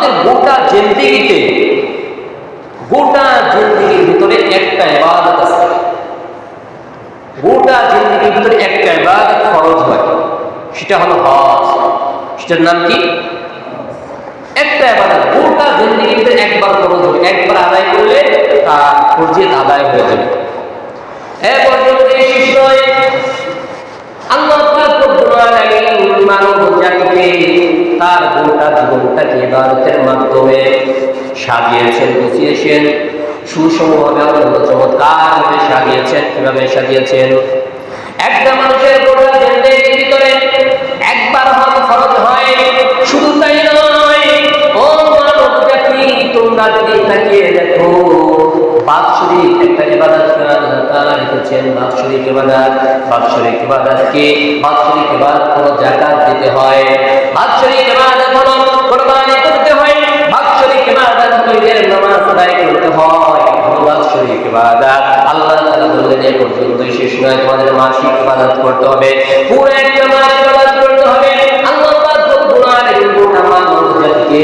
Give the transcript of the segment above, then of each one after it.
আমাদের গোটা জিন্দেগির ভিতরে একটা ইবাদত আছে, গোটা জিন্দেগির ভিতরে একটা ইবাদত ফরজ হয়, সেটা হলো হজ। সেটার নাম কি? একটা ইবাদত গোটা জিন্দেগির ভিতরে একবার ফরজ হবে, একবার আদায় করলে তার ফরজিয়ত আদায় হয়ে যাবে। এ পর্যন্ত শেষ নয়, আল্লাহ পাক রব্বুল আলামিন মানব জাতিকে তার গোটা জীবনটাকে ইবাদতের মাধ্যমে সাজিয়েছেন, গুছিয়েছেন, সুষমভাবে অত্যন্ত চমৎকারভাবে সাজিয়েছেন। কিভাবে সাজিয়েছেন? একটা মানুষের গোটা জিন্দেগির ভিতরে একবার হজ ফরজ হয়, শুধু তাই নয়, ও মানব জাতি, তোমরা যদি তাকিয়ে দেখো, বাৎসরিক একটা ইবাদত তাআলা রেখেছেন, বাৎসরিক ইবাদত হলো যাকাত দিতে হয়, বাৎসরিক ইবাদত হলো কুরবানি করতে হয়, বাৎসরিক ইবাদত হলো নামাজ আদায় করতে হয়, বাৎসরিক ইবাদত। আল্লাহ তাআলা বললেন এই পর্যন্তই শেষ নয়, তোমাদের মাসিক ইবাদত করতে হবে, পুরো একটা মাস ইবাদত করতে হবে। আল্লাহ পাক রব্বুল আলামিন গোটা মানব জাতিকে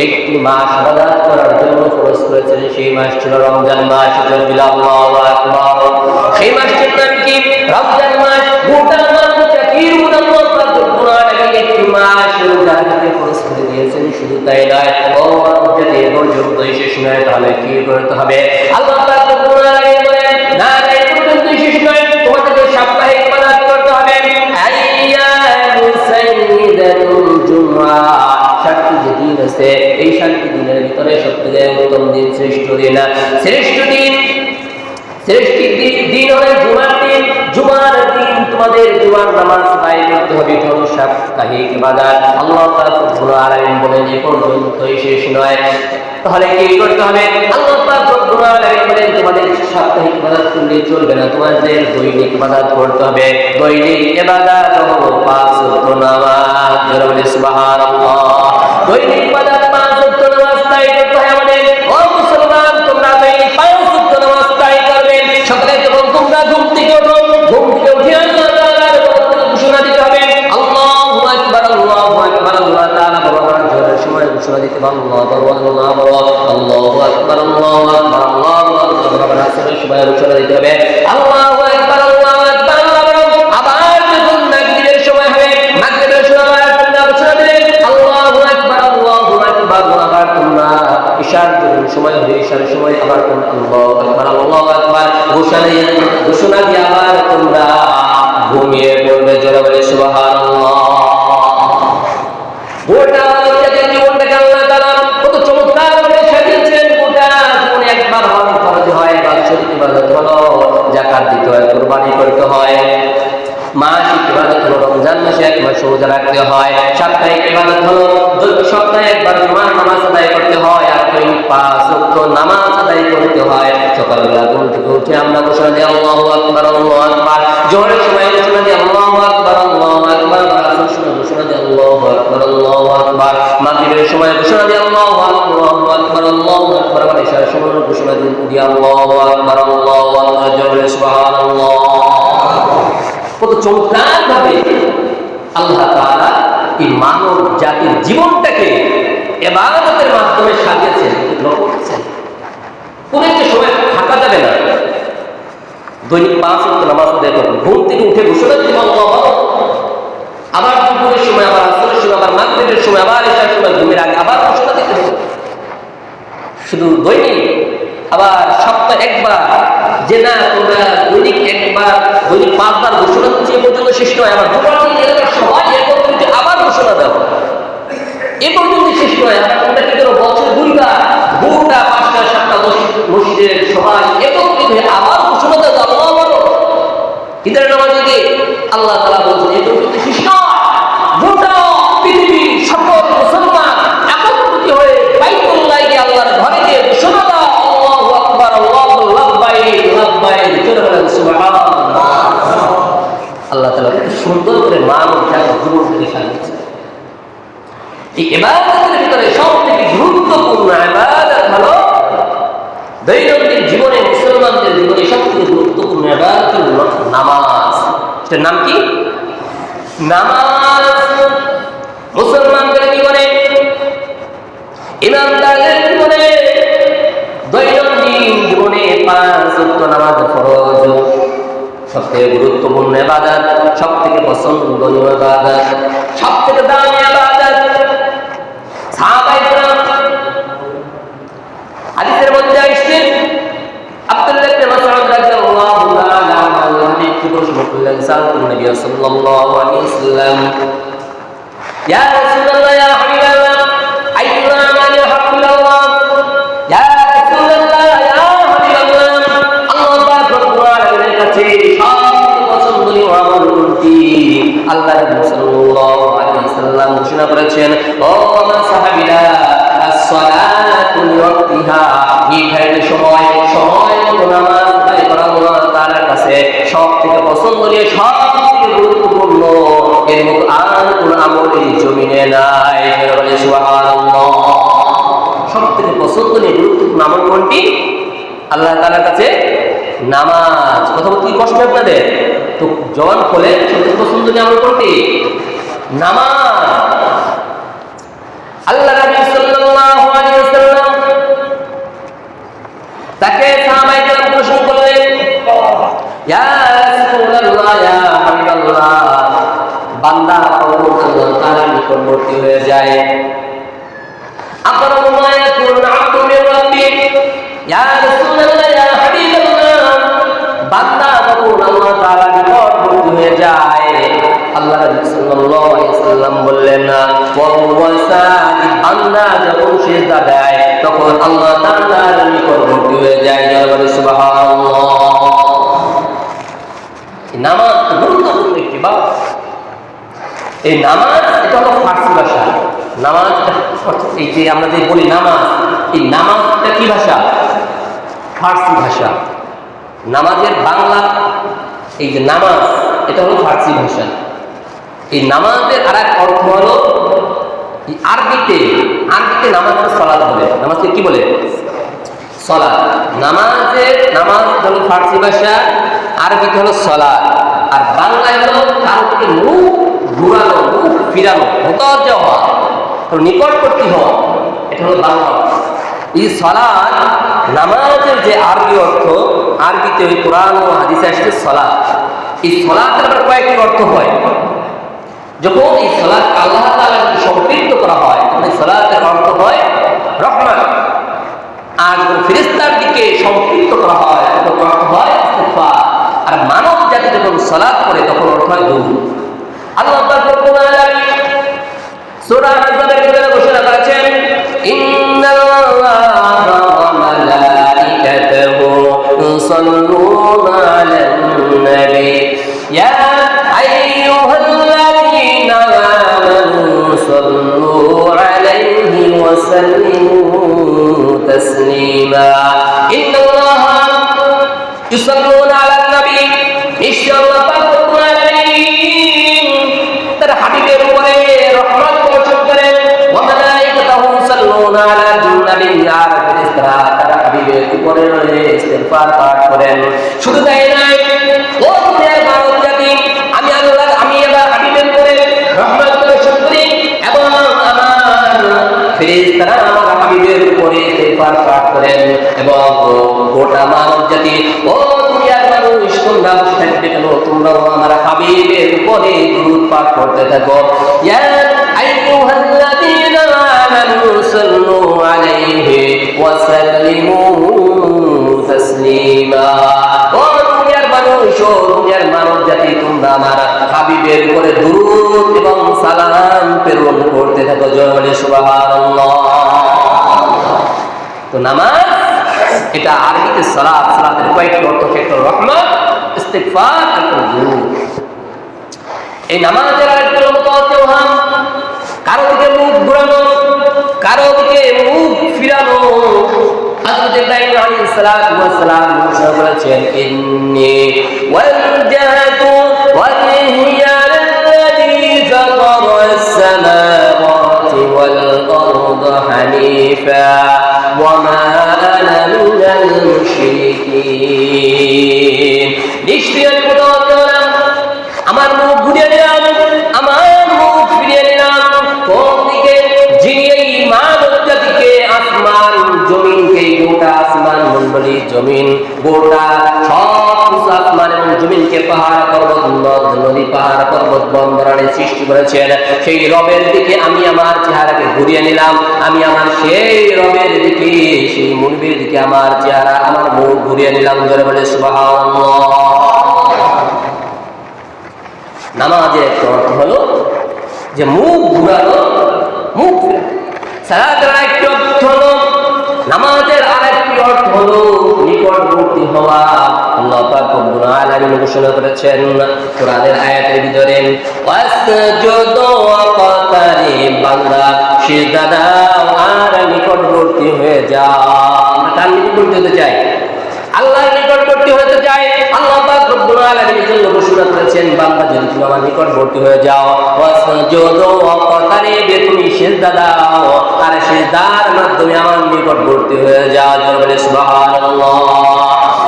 একটি মাস ইবাদত করার জন্য ফরজ করেছেন, সেই মাস ছিল রমজান মাস। আল্লাহু আকবার। সেই মাসটির নাম কি? রমজান মাস। গোটা মানব জাতির উপর আল্লাহ পাক রব্বুল আলামিন একটি মাস জাতিকে ফরজ করে দিয়েছেন। শুধু তাই নয়, ও মানব জাতি, এই পর্যন্তই শেষ নয়, তাহলে কি করতে হবে? আল্লাহ পাক রব্বুল আলামিন বলেন, না, এই পর্যন্তই শেষ নয়, তোমাদেরকে সাপ্তাহিক ইবাদত করতে হবে। আইয়ামুস সাইয়্যিদাতুল জুমআ, 7টি যে দিন আছে, এই 7টি দিনের ভিতরে সবথেকে উত্তম দিন, শ্রেষ্ঠ দিন হলো জুমার দিন। জুমার দিন তোমাদের জুমার নামাজ আদায় করতে হবে, এটা হলো সাপ্তাহিক ইবাদত। আল্লাহ তাআলা রব্বুল আলামিন বলেন এই পর্যন্তই শেষ নয়, তাহলে কি করতে হবে? আল্লাহ পাক রব্বুল আলামিন বলেন তোমাদের সাপ্তাহিক ইবাদত করলে চলবে না, তোমাদের দৈনিক ইবাদত করতে হবে। দৈনিক ইবাদত হলো 5 ওয়াক্ত নামাজ। যারা বলে সুবহানাল্লাহ। দৈনিক ইবাদত 5 ওয়াক্ত নামাজ আদায় করতে হয় আমাদের। ও মুসলমান, তোমরা দৈনিক 5 ওয়াক্ত নামাজ আদায় করবে। সকালে যখন তোমরা ঘুম থেকে উঠে আল্লাহ তাআলার ঘোষণা দিতে হবে, আল্লাহু আকবার, আল্লাহু আকবার। আল্লাহ তাআলা বলার জোরের সময় ঘোষণা দিতে হবে, আল্লাহু আকবার, আল্লাহু আকবার, আল্লাহু আকবার, আল্লাহু আকবার। আসরের সময় ঘোষণা দিতে হবে, আল্লাহু আকবার, আল্লাহু আকবার, আবার যখন মাগরিবের সময় হবে, মাগরিবের সময় তোমরা ঘোষণা দিলে আল্লাহু আকবার, আল্লাহু আকবার। আবার তোমরা ইশার সময় হবে, ইশার সময় আবার তোমরা আল্লাহু আকবার, আল্লাহু আকবার ঘোষণা দিয়ে আবার তোমরা ঘুমিয়ে পড়বে। যারা বলে সুবহানাল্লাহ। গোটা জীবনটাকে আল্লাহ তাআলা কত চমৎকার ভাবে সাজিয়েছেন। গোটা জীবনে একবার ফরজ হয়, বাৎসরিক ইবাদত হলো যাকাত দিতে হয়, কুরবানি করতে হয়, মাসিক ইবাদত হলো রমজান মাসে 1 মাস রোজা রাখতে হয়, সাপ্তাহিক ইবাদত হলো সপ্তাহে একবার জুমার নামাজ আদায় করতে হয়, আর 5 ওয়াক্ত নামাজ আদায় করতে হয়। সকালবেলা ঘুম থেকে উঠে আমরা ঘোষণা দিই আল্লাহু আকবার, আল্লাহু আকবার। জোহরের সময় ঘোষণা দিই আল্লাহু আকবার, আল্লাহু আকবার। আসরের সময় ঘোষণা দিই আল্লাহু আকবার, আল্লাহু আকবার। মাগরিবের সময় ঘোষণা দিই আল্লাহু আকবার, আল্লাহু আকবার। আবার ইশার সময় ঘোষণা দিই আল্লাহু আকবার, আল্লাহু আকবার। জোরে সুবহানাল্লাহ। কত চমৎকার ভাবে আল্লাহ তাআলা এই মানব জাতির জীবনটাকে ইবাদতের মাধ্যমে সাজিয়েছেন। লক্ষ্য করছেন, কোনো একটা সময় থাকা যাবে না। দৈনিক 5 ওয়াক্ত নামাজ আদায় করবেন, ঘুম থেকে উঠে ঘোষণা দিতে আল্লাহু আকবার, আবার দুপুরের সময়, আবার আসরের সময়, আবার মাগরিবের সময়, আবার ইশার সময়, ঘুমের আগে আবার ঘোষণা দিতে হবে। শুধু দৈনিক, আবার সপ্তাহে একবার যে না তোমরা দৈনিক একবার, দৈনিক 5 বার ঘোষণা দিচ্ছে, এ পর্যন্ত শেষ নয়। আবার জুমার দিন এলাকার সবাই একত্রিত আবার ঘোষণা দাও, এ পর্যন্ত শেষ নয়। আবার তোমরা কি করো? বছর 2 বার, গোটা 5টা 7টা মসজিদের সবাই একত্রিত হয়ে আবার ঘোষণা দাও, আল্লাহু আকবার। ঈদের নামাজে গিয়ে আল্লাহ তাআলা বলছেন এ পর্যন্ত শেষ নয়। গোটা পৃথিবীর সকল মুসলমান একত্রিত হয়ে বাইতুল্লাহ গিয়ে আল্লাহর ঘরে গিয়ে ঘোষণা দাও, আল্লাহু আকবার, আল্লাহু লাব্বাইক লাব্বাইক। জোরে বলেন সুবহানাল্লাহ। আল্লাহ তাআলা কত সুন্দর করে মানব জাতির জীবনকে সাজিয়েছেন। এই ইবাদতের ভিতরে সবথেকে গুরুত্বপূর্ণ ইবাদত হলো দৈনন্দিন জীবনে, মুসলমানদের জীবনে সবথেকে গুরুত্বপূর্ণ ইবাদত হলো নামাজ। এটার নাম কি? নামাজ। মুসলমানদের জীবনে ইমানদারদের জীবনে দৈনন্দিন জীবনে 5 ওয়াক্ত নামাজ ফরজ, সবথেকে গুরুত্বপূর্ণ ইবাদত, সবথেকে পছন্দনীয় ইবাদত, সবথেকে দামি ইবাদত। সাহাবায়ে কেরাম হাদিসের মধ্যে আসছে, আব্দুল্লাহ ইবনে মাসউদ রাদিয়াল্লাহু তাআলা আনহু হাদিস থেকে প্রশ্ন করলেন নবী সাল্লাল্লাহু আলাইহি ওয়াসাল্লাম, ইয়া রাসূলুল্লাহ ইয়া হাবিবাল্লাহ আইয়ুল আমালি হাব্বু ইলাল্লাহ, ইয়া রাসূলুল্লাহ ইয়া হাবিবাল্লাহ, আল্লাহ পাক রব্বুল আলামিনের কাছে সবচেয়ে পছন্দনীয় আমল কোনটি? আল্লাহ রাসূল সাল্লাল্লাহু আলাইহি ওয়াসাল্লাম ঘোষণা করেছেন, ও আমার সাহাবীরা, as-salatu liwaqtiha, নির্ধারিত সময় মতো নামাজ আদায় করা আল্লাহ তাআলার কাছে সবথেকে পছন্দনীয়, সবথেকে গুরুত্বপূর্ণ। এর মতো আর কোন আমল এই জমিনে নাই। বলে সুবহানাল্লাহ। সবথেকে পছন্দনীয় গুরুত্বপূর্ণ আমল কোনটি আল্লাহ তাআলার কাছে? নামাজ। কথা বলতে কি কষ্ট আপনাদের? তো জবান খোলে, সবথেকে পছন্দনীয় আমল কোনটি? নামাজ। আল্লাহ নবী সাল্লাল্লাহু আলাইহি ওয়াসাল্লাম তাকে সাহাবায়ে কেরাম প্রশ্ন করলেন, ইয়া রাসূলুল্লাহ ইয়া হাবিবাল্লাহ, বান্দা কখন আল্লাহ তাআলার নিকটবর্তী হয়ে যায়? আকরাবু মা ইয়াকুনু আবদু মির রাব্বিহি, ইয়া রাসূলুল্লাহ ইয়া হাবিবাল্লাহ, বান্দা কখন আল্লাহ তাআলার নিকটবর্তী হয়ে যায়? আল্লাহ রাসূল সাল্লাল্লাহু আলাইহি ওয়াসাল্লাম বললেন, বান্দা যখন সিজদা দেয় তখন আল্লাহ তাআলার নিকটবর্তী হয়ে যায়। বলে সুবহানাল্লাহ। নামাজ গুরুত্বপূর্ণ একটি বাত। এই নামাজ এটা হলো ফার্সি ভাষা। নামাজ এই যে আমরা যে বলি নামাজ, এই নামাজটা কি ভাষা? ফার্সি ভাষা। নামাজের বাংলা এই যে নামাজ, এটা হলো ফার্সি ভাষা। এই নামাজের আর এক অর্থ হলো আরবিতে নামাজকে সালাত বলে। নামাজকে কি বলে? সালাত। নামাজ হলো ফার্সি ভাষা, আরবিতে হলো সালাত, আর বাংলায় হলো কারো থেকে মুখ ঘুরানো, মুখ ফিরানো, মুতাওয়াজ্জিহ হওয়া, নিকটবর্তী হওয়া, এটা হলো বাংলা। এই সালাত নামাজের যে আরবি অর্থ, আরবিতে ওই কোরআন ও হাদিসে আসছে সালাত। এই সালাতের আবার কয়েকটি অর্থ হয়। যখন এই সালাত আল্লাহ তাআলার সাথে সম্পৃক্ত করা হয় তখন এই সালাতের অর্থ হয় রহমত, আর যখন ফেরেশতার দিকে সম্পৃক্ত করা হয় তখন অর্থ হয় ইস্তিগফার, আর মানব জাতি যখন সালাত করে তখন অর্থ হয় দুরূদ। আল্লাহ পাক রব্বুল আলামিন সূরা আহজাবের ভিতরে ঘোষণা করেছেন, ইন্নাল্লাহা ওয়া মালাইকাতাহু ইউসাল্লুনা আলান নবী ইয়া আইয়ুহাল্লাযীনা আমানু সাল্লু আলাইহি ওয়া সাল্লিমু তাসলিমা। ইন্নাল্লাহা ইউসাল্লুনা আলান নবী, নিশ্চয় আল্লাহ পাক রব্বুল আলামিন তার হাবিবের উপরে রহমত বর্ষণ করেন। ওয়া মালাইকাতাহু ইউসাল্লুনা আলান নবী, আর ফেরেশতারা তার হাবিবের উপরে ইস্তিগফার পাঠ করেন। শুধু তাই নয়, ও দুনিয়ার মানব জাতি, আমি আল্লাহ হাবিবের উপরে রহমত বর্ষণ করি এবং আমার ফেরেশতারা আমার হাবিবের উপরে ইস্তিগফার পাঠ করেন। এবং গোটা মানব জাতি, ও দুনিয়ার মানুষ, তোমরা বসে থাকবে কেন? তোমরাও আমার হাবিবের উপরে দুরূদ পাঠ করতে থাকো। ইয়া আইয়ুহাল্লাযীনা আমানু সাল্লু আলাইহি ওয়া সাল্লিমু তাসলিমা। ও দুনিয়ার মানুষ, ও দুনিয়ার মানব জাতি, তোমরা আমার হাবিবের উপরে দুরূদ এবং সালাম প্রেরণ করতে থাকো। জয় বলে সুবহানাল্লাহ। তো নামাজ এটা আরবিতে সালাত, সালাতের কয়েকটি অর্থ, একটা রহমত, ইস্তিগফার, একটা দুরূদ। এই নামাজের আরেকটা হলো মুতাওয়াজ্জিহ হওয়া, কারো দিকে মুখ ঘুরানো, কারো দিকে মুখ ফিরানো। হযরত ইব্রাহিম আলাইহিস সালাতু ওয়াস সালাম ঘোষণা করেছেন, ইন্নী ওয়াজজাহতু ওয়াজহিয়া লিল্লাযী ফাতারাস সামাওয়াতি ওয়াল আরদা হানিফা ওয়া মা আনা মিনাল মুশরিকিন। নিশ্চয়ই আমি মুতাওয়াজ্জিহ হলাম, আমার মুখ ঘুরিয়ে নিলাম, আমার মুখ ফিরিয়ে নিলাম কোন দিকে? যিনি এই মানব জাতিকে নদী জমিন গোটা সব আসমান এবং জমিনকে পাহাড় পর্বত নদ নদী পাহাড় পর্বত বন্দরানে সৃষ্টি করেছেন সেই রবের দিকে আমি আমার চেহারাকে ঘুরিয়ে নিলাম আমি আমার সেই রবের দিকে সেই মুনিবের দিকে আমার চেহারা আমার মুখ ঘুরিয়ে নিলাম জোরে বলে সুবহানাল্লাহ। নামাজের একটা অর্থ হলো যে মুখ ঘুরানো মুখ সালাতের একটি অর্থ হলো নামাজের আরেকটি অর্থ হলো নিকটবর্তী হওয়া। আল্লাহ পাক রব্বুল আলামিন ঘোষণা করেছেন কোরআনের আয়াতের ভিতরে ওয়াসজুদু ওয়াকতারিব বান্দা সিজদা দাও আর নিকটবর্তী হয়ে যাও। কার নিকটবর্তী হতে চাই? আল্লাহর নিকটবর্তী হতে চাই। আল্লাহ পাক রব্বুল আলামিনের জন্য ঘোষণা করেছেন বান্দা যদি তুমি আমার নিকটবর্তী হয়ে যাও ওয়াসজুদু ওয়াকতারিব তুমি সিজদা দাও আর সিজদার মাধ্যমে আমার নিকটবর্তী হয়ে যাও জোরে বলে সুবহানাল্লাহ।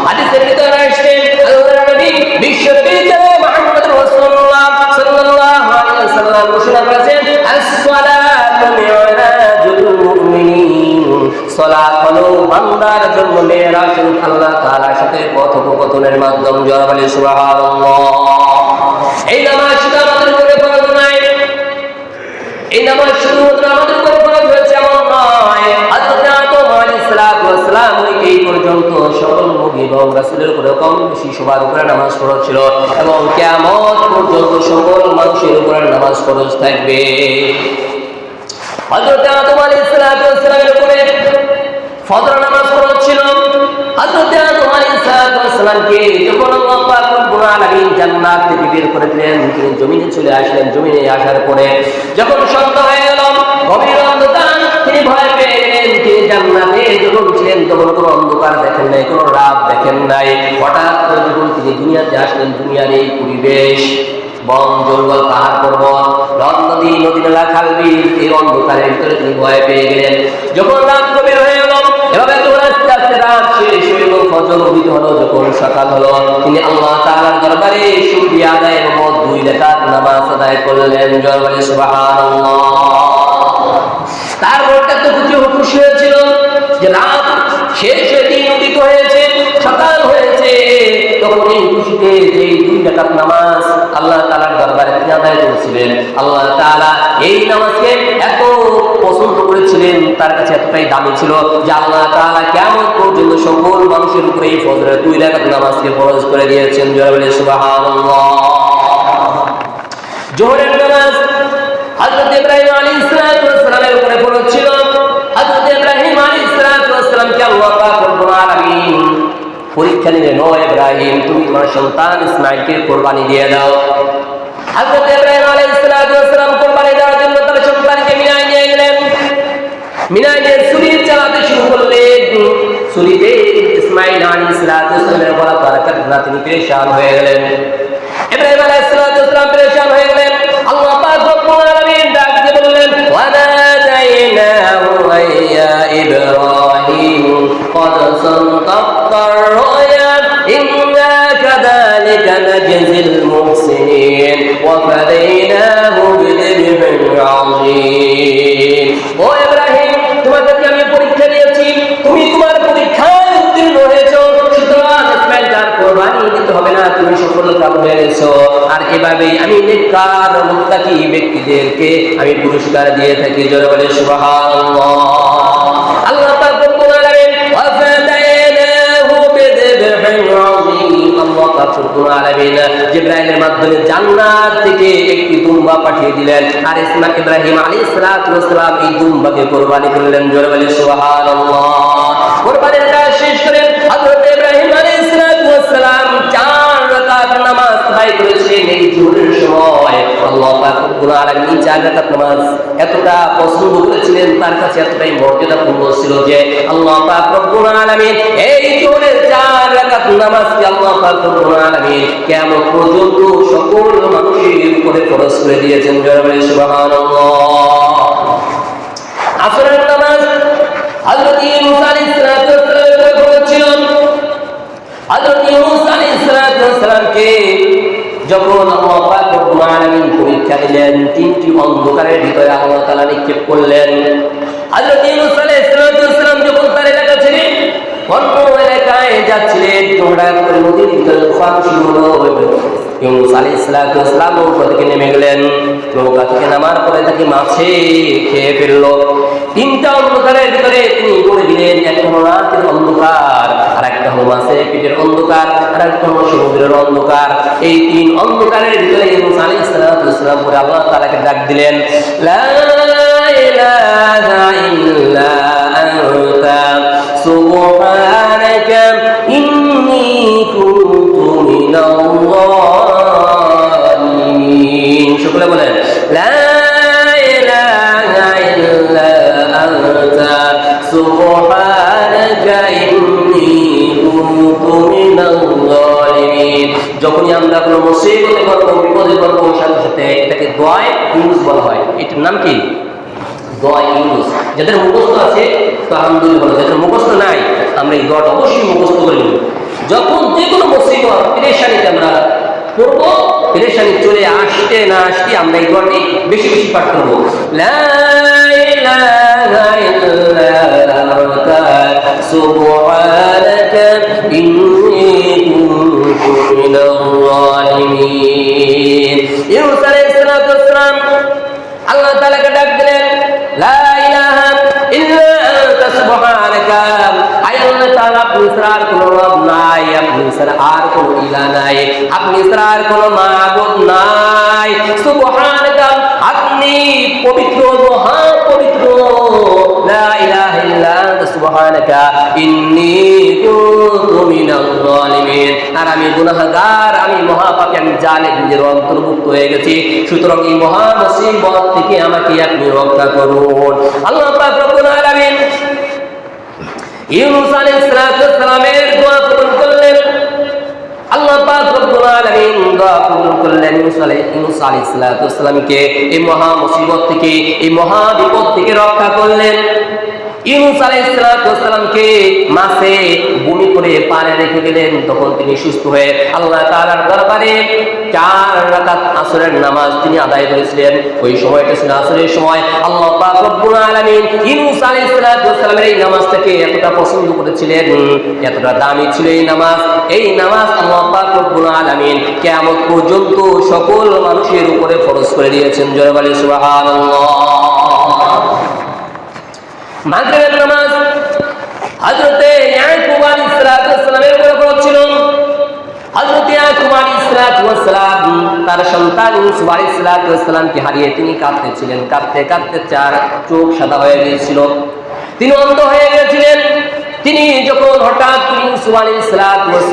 হাদিসের ভিতরে আসছে আল্লাহর নবী বিশ্বনবী মুহাম্মদ রাসূলুল্লাহ সাল্লাল্লাহু আলাইহি ওয়াসাল্লাম ঘোষণা করেছেন as-সালাতু মি'রাজুল মুমিনিন সালাত হলো বান্দার জন্য মেরাজ আল্লাহ তাআলার সাথে কথোপকথনের মাধ্যম জোরে বলে সুবহানাল্লাহ। এই নামাজ শুধু আমাদের উপরে ফরজ নয় এই নামাজ শুধুমাত্র আমাদের উপরে ফরজ হয়েছে এমন নয় হযরত আদম আলাইহিস সালাতু ওয়াস সালাম এই পর্যন্ত সকল নবী এবং রাসূলের উপরে কম বেশি সবার উপরে নামাজ ফরজ ছিল এবং কিয়ামত পর্যন্ত সকল মানুষের উপরে নামাজ ফরজ থাকবে। হযরত আদম আলাইহিস সালাতু ওয়াস সালামের উপরে ফজর নামাজ ফরজ ছিল। হযরত আদম আলাইহিস সালাতু ওয়াস সালামকে যখন আল্লাহ পাক রব্বুল আলামিন জান্নাত থেকে বের করে দিলেন তিনি জমিনে চলে আসলেন। জমিনে আসার পরে যখন সন্ধ্যা হয়ে গেল গভীর অন্ধকার তিনি ভয় পেয়ে গেলেন। তিনি জান্নাতে যখন ছিলেন তখন কোনো অন্ধকার দেখেন নাই কোনো রাত দেখেন নাই। হঠাৎ করে যখন তিনি দুনিয়াতে আসলেন দুনিয়ার এই পরিবেশ বন জঙ্গল পাহাড় পর্বত নদ নদী নদী নালা খাল বিল এই অন্ধকারের ভিতরে তিনি ভয় পেয়ে গেলেন। যখন রাত গভীর হয়ে গেল এভাবে তো আস্তে আস্তে রাত শেষ হয়ে গেল ফজর উদিত হলো যখন সকাল হলো তিনি আল্লাহ তাআলার দরবারে শুকরিয়া আদায়ের মত 2 রাকাত নামাজ আদায় করলেন জোরে বলে সুবহানাল্লাহ। তার মনটা তো খুশি হয়েছিল যে রাত শেষ হয়ে দিন উদিত হয়েছে সকাল হয়েছে তখন এই খুশিতে যে 2 রাকাত নামাজ আল্লাহ তাআলার দরবারে তিনি আদায় করেছিলেন। আল্লাহ তাআলা এই নামাজকে এত পছন্দ করেছিলেন তার কাছে এতটাই দামি ছিল যে আল্লাহ তাআলা কিয়ামত পর্যন্ত সকল মানুষের উপরে এই ফজরের 2 রাকাত নামাজকে ফরজ করে দিয়েছেন জোরে বলে সুবহানাল্লাহ। জোহরের নামাজ হযরত ইব্রাহিম আলাইহিস সালামের উপরে ফরজ ছিল। হযরত ইব্রাহিম আলাইহিস সালামকে আল্লাহ পাক রব্বুল আলামিন পরীক্ষা নিলেন ও ইব্রাহিম তুমি তোমার সন্তান ইসমাঈলকে কুরবানি দিয়ে দাও। হযরত ইব্রাহিম আলাইহিস সালাম কুরবানি দেওয়ার জন্য তার সন্তানকে মিনায় নিয়ে গেলেন। মিনায় নিয়ে ছুরি চালাতে শুরু করলেন। ছুরিতে ইসমাঈল আলাইহিস সালামের গলা তার কাটনা তিনি পেরেশান হয়ে গেলেন। ইব্রাহিম আলাইহিস সালাম পেরেশান হয়ে গেলেন। আল্লাহ পাক রব্বুল আলামিন ডাক দিয়ে বললেন ওয়া নাদাইনাহু ইয়া ইব্রাহিম قد صدقت الرؤيا إنا كذلك نجزي المحسنين وفديناه بذبح عظيم ও ইব্রাহিম তোমাদেরকে আমি পরীক্ষা দিয়েছি তুমি তোমার পরীক্ষায় উত্তীর্ণ হয়েছো সুতরাং ইসমাঈলকে কুরবানি দিতে হবে না তুমি সফলকাম হয়ে গেছো। আর এভাবেই আমি নেককার মুত্তাকি ব্যক্তিদেরকে আমি পুরস্কার দিয়ে থাকি জোরে বলে সুবহানাল্লাহ। আল্লাহ পাক রব্বুল আলামিন জিবরাইলের মাধ্যমে জান্নাত থেকে একটি দুম্বা পাঠিয়ে দিলেন আর ইব্রাহিম আলাইহিস সালাম এই দুম্বাকে কুরবানি করলেন জোরে বলে সুবহানাল্লাহ। কুরবানির কাজ শেষ করে হযরত ইব্রাহিম আলাইহিস সালাম 4 রাকাত নামাজ আদায় করেছিলেন এই জোহরের সময়। আল্লাহ পাক রব্বুল আলামিন 4 রাকাত নামাজ এতটা পছন্দ করেছিলেন তার কাছে এতটাই মর্যাদাপূর্ণ ছিল যে আল্লাহ পাক রব্বুল আলামিন এই জোহরের 4 রাকাত নামাজকে আল্লাহ পাক রব্বুল আলামিন কিয়ামত পর্যন্ত সকল মানুষের উপরে ফরজ করে দিয়েছেন জোরে বলে সুবহানাল্লাহ। আসরের নামাজ হযরত ইউনূস আলাইহিস সালামের উপরে ফরজ ছিল। হযরত ইউনূস আলাইহিস সালামকে যখন আল্লাহ পাক রব্বুল আলামিন পরীক্ষা দিলেন 3টি অন্ধকারের ভিতরে আল্লাহ তাআলা নিক্ষেপ করলেন। হযরত ইউনূস আলাইহিস সালাম যখন তার এলাকা ছেড়ে অন্য এলাকা হঠাৎ করে নদীর ভিতরে তুফান শুরু হলো। ইউনূস আলাইহিস সালাম নৌকা থেকে নেমে গেলেন। নৌকা থেকে নামার পরে তাকে মাছে খেয়ে ফেললো। তিনটা অন্ধকারের ভিতরে তিনি পড়ে দিলেন। একটা হলো রাতের অন্ধকার, আর একটা হলো মাছের পেটের অন্ধকার, আর একটা হলো সমুদ্রের অন্ধকার। এই তিন অন্ধকারের ভিতরে ইউনূস আলাইহিস সালাম পরে আল্লাহ তাআলাকে ডাক দিলেন, লা ইলাহা ইল্লা আনতা সুবহানাকা ইন্নী কুনতু মিনাল যালিমিন। সকলে বলেন, লা ইলাহা ইল্লা আনতা সুবহানাকা ইন্নী কুনতু মিনাল যালিমিন। যখনই আমরা কোনো মুসিবতে পড়বো, বিপদে পড়বো, সাথে সাথে এটাকে দোয়ায়ে ইউনূস বলা হয়। এটার নাম কি? দোয়ায়ে ইউনূস। যাদের মুখস্থ আছে তো আলহামদুলিল্লাহ, যাদের মুখস্থ নাই আমরা এই দোয়াটা অবশ্যই মুখস্থ করে নেব। যখন যে কোনো মুসিবত পেরেশানিতে আমরা পড়বো, পেরেশানি চলে আসতে না আসতে আমরা এই দোয়াটি বেশি বেশি পাঠ করবো। লা ইলাহা ইল্লা আনতা সুবহানাকা ইন্নী কুনতু মিনাল যালিমিন। ইউনূস আলাইহিস সালাম আল্লাহ তাআলাকে ডাক দিলেন, লা ইলাহা ইল্লা আনতা সুবহানাকা। আয় আল্লাহ তাআলা, আপনি ছাড়া আর কোনো রব নাই, আপনি ছাড়া আর কোনো ইলাহ নাই, আপনি ছাড়া আর কোনো মাবুদ নাই। সুবহানাকা, আপনি পবিত্র, মহা পবিত্র। লা ইলাহা ইল্লা আনতা সুবহানাকা ইন্নী কুনতু মিনাল যালিমিন। আর আমি গুনাহগার, আমি মহাপাপী, আমি জালিমদের অন্তর্ভুক্ত হয়ে গেছি। সুতরাং এই মহা মুসিবত থেকে আমাকে আপনি রক্ষা করুন। আল্লাহ পাক রব্বুল আলামিন ইউনূস আলাইহিস সালামের দোয়া কবুল করলেন। আল্লাহ পাক রব্বুল আলামিন দোয়া কবুল করলেন। ইউনূস আলাইহিস সালামকে এই মহা মুসিবত থেকে, এই মহা বিপদ থেকে রক্ষা করলেন। ইউনূস আলাইহিস সালামকে মাছে বমি করে পারে রেখে গেলেন। তখন তিনি সুস্থ হয়ে আল্লাহ তাআলার দরবারে 4 রাকাত আসরের নামাজ তিনি আদায় করেছিলেন। ওই সময়টা ছিল আসরের সময়। আল্লাহ পাক রব্বুল আলামিন ইউনূস আলাইহিস সালামের এই নামাজটাকে এতটা পছন্দ করেছিলেন, এতটা দামি ছিল এই নামাজ। এই নামাজ আল্লাহ পাক রব্বুল আলামিন কিয়ামত পর্যন্ত সকল মানুষের উপরে ফরজ করে দিয়েছেন। জোরে বলি সুবহানাল্লাহ। মাগরিবের নামাজ হযরতে ইয়াকুব আলাইহিস সালামের উপর ফরজ ছিল। হযরত ইয়াকুব আলাইহিস সালাম তার সন্তান ইউসুফ আলাইহিস সালামকে হারিয়ে তিনি কাঁদতেছিলেন। কাঁদতে কাঁদতে চার চোখ সাদা হয়ে গিয়েছিল, তিনি অন্ধ হয়ে গিয়েছিলেন। তিনি যখন হঠাৎ ইউসুফ আলাইহিস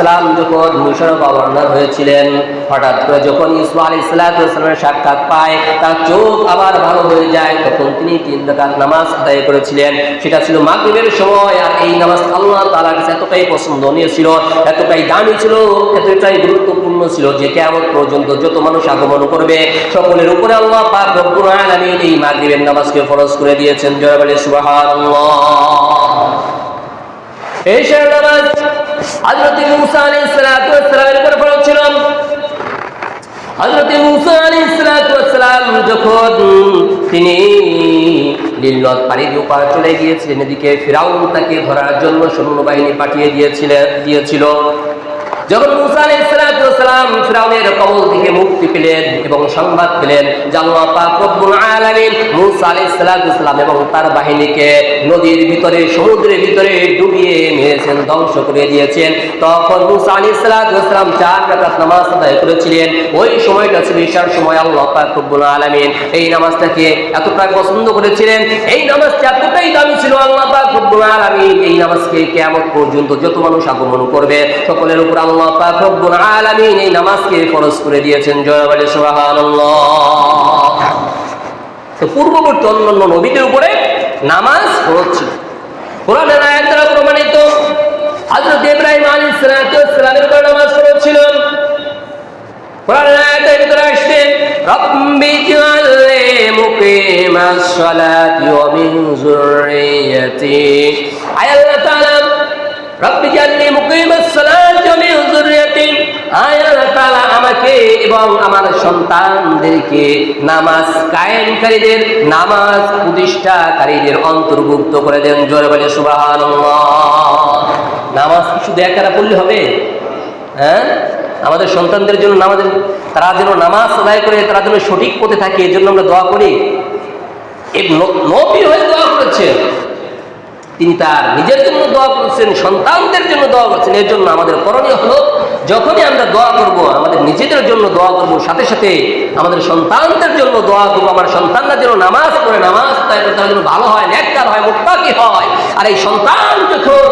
সালাম যখন মিশরে গভর্নর হয়েছিলেন, হঠাৎ করে যখন ইউসুফ আলাইহিস সালামের সাক্ষাৎ পায়, তার চোখ আবার ভালো হয়ে যায়। তখন তিনি 3 রাকাত নামাজ আদায় করেছিলেন। সেটা ছিল মাগরিবের সময়। আর এই নামাজ আল্লাহ তাআলার কাছে এতটাই পছন্দনীয় ছিল, এতটাই দামি ছিল, এতটাই গুরুত্বপূর্ণ ছিল যে কিয়ামত পর্যন্ত যত মানুষ আগমন করবে সকলের উপরে আল্লাহ পাক রব্বুল আলামিন এই মাগরিবের নামাজকে ফরজ করে দিয়েছেন। জয় বলে সুবহানাল্লাহ। এই নামাজ হযরত মূসা আলাইহিস সালামের উপর ফরজ ছিল। হযরত মূসা আলাইহিস সালাম যখন তিনি নীল নদ পাড়ি দিয়ে ওপার চলে গিয়েছিলেন, এদিকে ফিরাউন তাকে ধরার জন্য সৈন্যবাহিনী পাঠিয়ে দিয়েছিল। যখন মূসা আলাইহিস সালাম ফিরাউনের কবল থেকে মুক্তি পেলেন এবং সংবাদ পেলেন যে আল্লাহ পাক রব্বুল আলামিন মূসা আলাইহিস সালাম এবং তার বাহিনীকে নদীর ভিতরে, সমুদ্রের ভিতরে ডুবিয়ে মেরেছেন, ধ্বংস করে দিয়েছেন, তখন মূসা আলাইহিস সালাম 4 রাকাত নামাজ আদায় করেছিলেন। ওই সময়টা ছিল ঈশার সময়। আল্লাহ পাক রব্বুল আলামিন এই নামাজটাকে এতটা পছন্দ করেছিলেন, এই নামাজটা এতটাই দামি ছিল। আল্লাহ পাক রব্বুল আলামিন এই নামাজকে কিয়ামত পর্যন্ত যত মানুষ আগমন করবে সকলের উপর আল্লাহ পাক রব্বুল আলামিন এই নামাজকে ফরজ করে দিয়েছেন। জয় বলে সুবহানাল্লাহ। তো পূর্ববর্তী অন্যান্য নবীদের উপরে নামাজ ফরজ ছিল। কোরআনের আয়াত দ্বারা প্রমাণিত হযরত ইব্রাহিম আলাইহিস সালামের উপর নামাজ ফরজ ছিল। কোরআনের আয়াতের ভিতরে আসছে রাব্বি জাআলনি মুকিমাস সালাতি ওয়া মিন যুররিয়্যাতি। আয় আল্লাহ তাআলা, রাব্বি জাআলনি মুকিমাস সালাতি ওয়া মিন যুররিয়্যাতি, আয় আল্লাহ তাআলা আমাকে এবং আমার সন্তানদেরকে নামাজ কায়েমকারীদের, নামাজ প্রতিষ্ঠাকারীদের অন্তর্ভুক্ত করে দেন। জোরে বলে সুবহানাল্লাহ। নামাজ কি শুধু একা পড়লে হবে? হ্যাঁ, আমাদের সন্তানদের জন্য তারা যেন নামাজ আদায় করে, তারা যেন সঠিক পথে থাকে, এর জন্য আমরা দোয়া করি। এই নবী হয়ে দোয়া করেছেন, তিনি তার নিজের জন্য দোয়া করছেন, সন্তানদের জন্য দোয়া করছেন। এর জন্য আমাদের করণীয় হলো, যখনই আমরা দোয়া করব, আমাদের নিজেদের জন্য দোয়া করব, সাথে সাথে আমাদের সন্তানদের জন্য দোয়া করবো। আমার সন্তানরা যেন নামাজ পড়ে, নামাজ তারা যেন ভালো হয়, নেককার হয়, মুত্তাকি হয়। আর এই সন্তান যখন